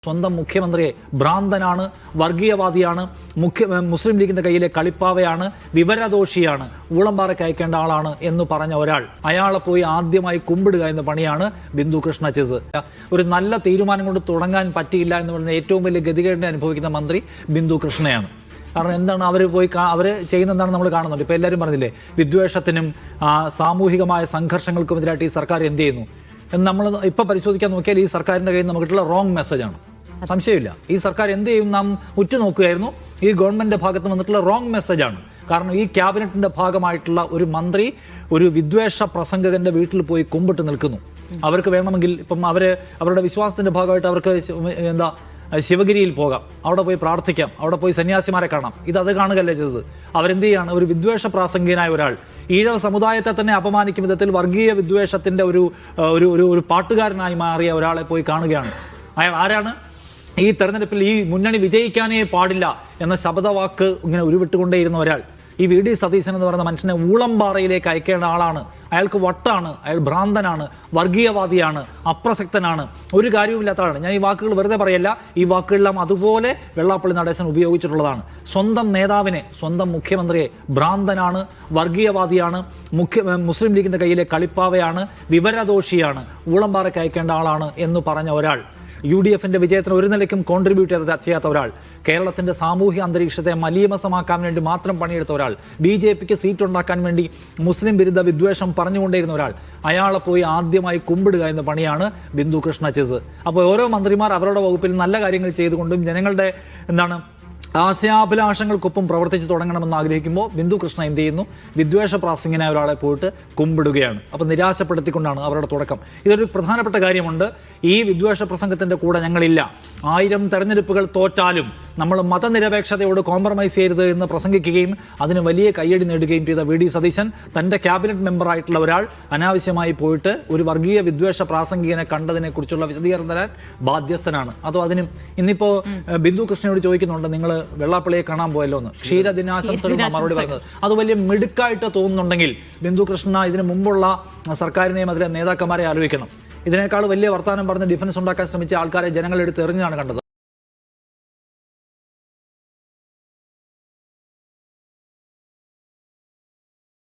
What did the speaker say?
സ്വന്തം മുഖ്യമന്ത്രിയെ ഭ്രാന്തനാണ്, വർഗീയവാദിയാണ്, മുസ്ലിം ലീഗിന്റെ കയ്യിലെ കളിപ്പാവയാണ്, വിവരദോഷിയാണ്, ഊളംപാറയ്ക്ക് അയക്കേണ്ട ആളാണ് എന്ന് പറഞ്ഞ ഒരാൾ അയാളെ പോയി ആദ്യമായി കുമ്പിടുക എന്ന പണിയാണ് ബിന്ദു കൃഷ്ണ ചെയ്തത്. ഒരു നല്ല തീരുമാനം കൊണ്ട് തുടങ്ങാൻ പറ്റിയില്ല എന്ന് പറയുന്ന ഏറ്റവും വലിയ ഗതികേടിനെ അനുഭവിക്കുന്ന മന്ത്രി ബിന്ദു കൃഷ്ണയാണ്. കാരണം എന്താണ് അവർ ചെയ്യുന്ന എന്താണ് നമ്മൾ കാണുന്നുണ്ട്. ഇപ്പോൾ എല്ലാവരും പറഞ്ഞില്ലേ, വിദ്വേഷത്തിനും സാമൂഹികമായ സംഘർഷങ്ങൾക്കുമെതിരായിട്ട് ഈ സർക്കാർ എന്ത് ചെയ്യുന്നു എന്ന് നമ്മൾ ഇപ്പോൾ പരിശോധിക്കാൻ നോക്കിയാൽ ഈ സർക്കാരിൻ്റെ കയ്യിൽ നമുക്കുള്ള റോങ് മെസ്സേജാണ്. സംശയമില്ല, ഈ സർക്കാർ എന്ത് ചെയ്യും നാം ഉറ്റുനോക്കുകയായിരുന്നു. ഈ ഗവൺമെന്റിന്റെ ഭാഗത്ത് വന്നിട്ടുള്ള റോങ് മെസ്സേജാണ്. കാരണം ഈ ക്യാബിനറ്റിന്റെ ഭാഗമായിട്ടുള്ള ഒരു മന്ത്രി ഒരു വിദ്വേഷ പ്രസംഗകന്റെ വീട്ടിൽ പോയി കുമ്പിട്ട് നിൽക്കുന്നു. അവർക്ക് വേണമെങ്കിൽ ഇപ്പം അവരുടെ വിശ്വാസത്തിന്റെ ഭാഗമായിട്ട് അവർക്ക് ശിവഗിരിയിൽ പോകാം, അവിടെ പോയി പ്രാർത്ഥിക്കാം, അവിടെ പോയി സന്യാസിമാരെ കാണാം. അത് കാണുകയല്ലേ ചെയ്തത്. അവരെന്ത് ചെയ്യാണ്? ഒരു വിദ്വേഷ പ്രാസംഗികനായ ഒരാൾ, ഈഴവ സമുദായത്തെ തന്നെ അപമാനിക്കും വിധത്തിൽ വർഗീയ വിദ്വേഷത്തിന്റെ ഒരു പാട്ടുകാരനായി മാറിയ ഒരാളെ പോയി കാണുകയാണ്. അയാൾ ആരാണ്? ഈ തെരഞ്ഞെടുപ്പിൽ ഈ മുന്നണി വിജയിക്കാനേ പാടില്ല എന്ന ശബ്ദവാക്ക് ഇങ്ങനെ ഉരുവിട്ടുകൊണ്ടേയിരുന്ന ഒരാൾ. ഈ വി ഡി സതീശൻ എന്ന് പറയുന്ന മനുഷ്യനെ ഊളംപാറയിലേക്ക് അയക്കേണ്ട ആളാണ്. അയാൾക്ക് വട്ടാണ്, അയാൾ ഭ്രാന്തനാണ്, വർഗീയവാദിയാണ്, അപ്രസക്തനാണ്, ഒരു കാര്യവുമില്ലാത്ത ആളാണ്. ഞാൻ ഈ വാക്കുകൾ വെറുതെ പറയല്ല, ഈ വാക്കുകളെല്ലാം അതുപോലെ വെള്ളാപ്പള്ളി നടേശൻ ഉപയോഗിച്ചിട്ടുള്ളതാണ്. സ്വന്തം നേതാവിനെ, സ്വന്തം മുഖ്യമന്ത്രിയെ ഭ്രാന്തനാണ്, വർഗീയവാദിയാണ്, മുസ്ലിം ലീഗിന്റെ കയ്യിലെ കളിപ്പാവയാണ്, വിവരദോഷിയാണ്, ഊളംപാറയ്ക്ക് അയക്കേണ്ട ആളാണ് എന്ന് പറഞ്ഞ ഒരാൾ, UDFന്റെ വിജയത്തിന് ഒരു നിലയ്ക്കും കോൺട്രിബ്യൂട്ട് ചെയ്യാത്ത ഒരാൾ, കേരളത്തിന്റെ സാമൂഹ്യ അന്തരീക്ഷത്തെ മലീമസമാക്കാൻ വേണ്ടി മാത്രം പണിയെടുത്ത ഒരാൾ, BJPക്ക് സീറ്റ് ഉണ്ടാക്കാൻ വേണ്ടി മുസ്ലിം വിരുദ്ധ വിദ്വേഷം പറഞ്ഞുകൊണ്ടേയിരുന്ന ഒരാൾ, അയാളെ പോയി ആദ്യമായി കുമ്പിടുക എന്ന പണിയാണ് ബിന്ദു കൃഷ്ണ ചെയ്തത്. അപ്പോൾ ഓരോ മന്ത്രിമാർ അവരുടെ വകുപ്പിൽ നല്ല കാര്യങ്ങൾ ചെയ്തുകൊണ്ടും ജനങ്ങളുടെ ആശയാഭിലാഷങ്ങൾക്കൊപ്പം പ്രവർത്തിച്ചു തുടങ്ങണമെന്ന് ആഗ്രഹിക്കുമ്പോൾ ബിന്ദു കൃഷ്ണ എന്ത് ചെയ്യുന്നു? വിദ്വേഷ പ്രാസംഗികനായ ഒരാളെ പോയിട്ട് കുമ്പിടുകയാണ്. അപ്പോൾ നിരാശപ്പെടുത്തിക്കൊണ്ടാണ് അവരുടെ തുടക്കം. ഇതൊരു പ്രധാനപ്പെട്ട കാര്യമുണ്ട്. ഈ വിദ്വേഷ പ്രസംഗത്തിന്റെ കൂടെ ഞങ്ങളില്ല. 1000 തെരഞ്ഞെടുപ്പുകൾ തോറ്റാലും നമ്മൾ മതനിരപേക്ഷതയോട് കോംപ്രമൈസ് ചെയ്യരുത് എന്ന് പ്രസംഗിക്കുകയും അതിന് വലിയ കയ്യടി നേടുകയും ചെയ്ത വി ഡി സതീശൻ തന്റെ ക്യാബിനറ്റ് മെമ്പറായിട്ടുള്ള ഒരാൾ അനാവശ്യമായി പോയിട്ട് ഒരു വർഗീയ വിദ്വേഷ പ്രാസംഗികനെ കണ്ടതിനെ കുറിച്ചുള്ള വിശദീകരണം തരാൻ ബാധ്യസ്ഥനാണ്. അതോ അതിനും ഇന്നിപ്പോ ബിന്ദു കൃഷ്ണയോട് ചോദിക്കുന്നുണ്ട്, നിങ്ങൾ വെള്ളാപ്പള്ളിയെ കാണാൻ പോയല്ലോ എന്ന്. ക്ഷീരദിനാശംസകൾ മറുപടി പറഞ്ഞത് അത് വലിയ മിടുക്കായിട്ട് തോന്നുന്നുണ്ടെങ്കിൽ ബിന്ദു കൃഷ്ണ ഇതിനു മുമ്പുള്ള സർക്കാരിനെയും അതിലെ നേതാക്കന്മാരെ ആലോചിക്കണം. ഇതിനേക്കാൾ വലിയ വർത്തമാനം പറഞ്ഞ് ഡിഫൻസ് ഉണ്ടാക്കാൻ ശ്രമിച്ച ആൾക്കാരെ ജനങ്ങളെടുത്ത് എറിഞ്ഞാണ് കണ്ടത്.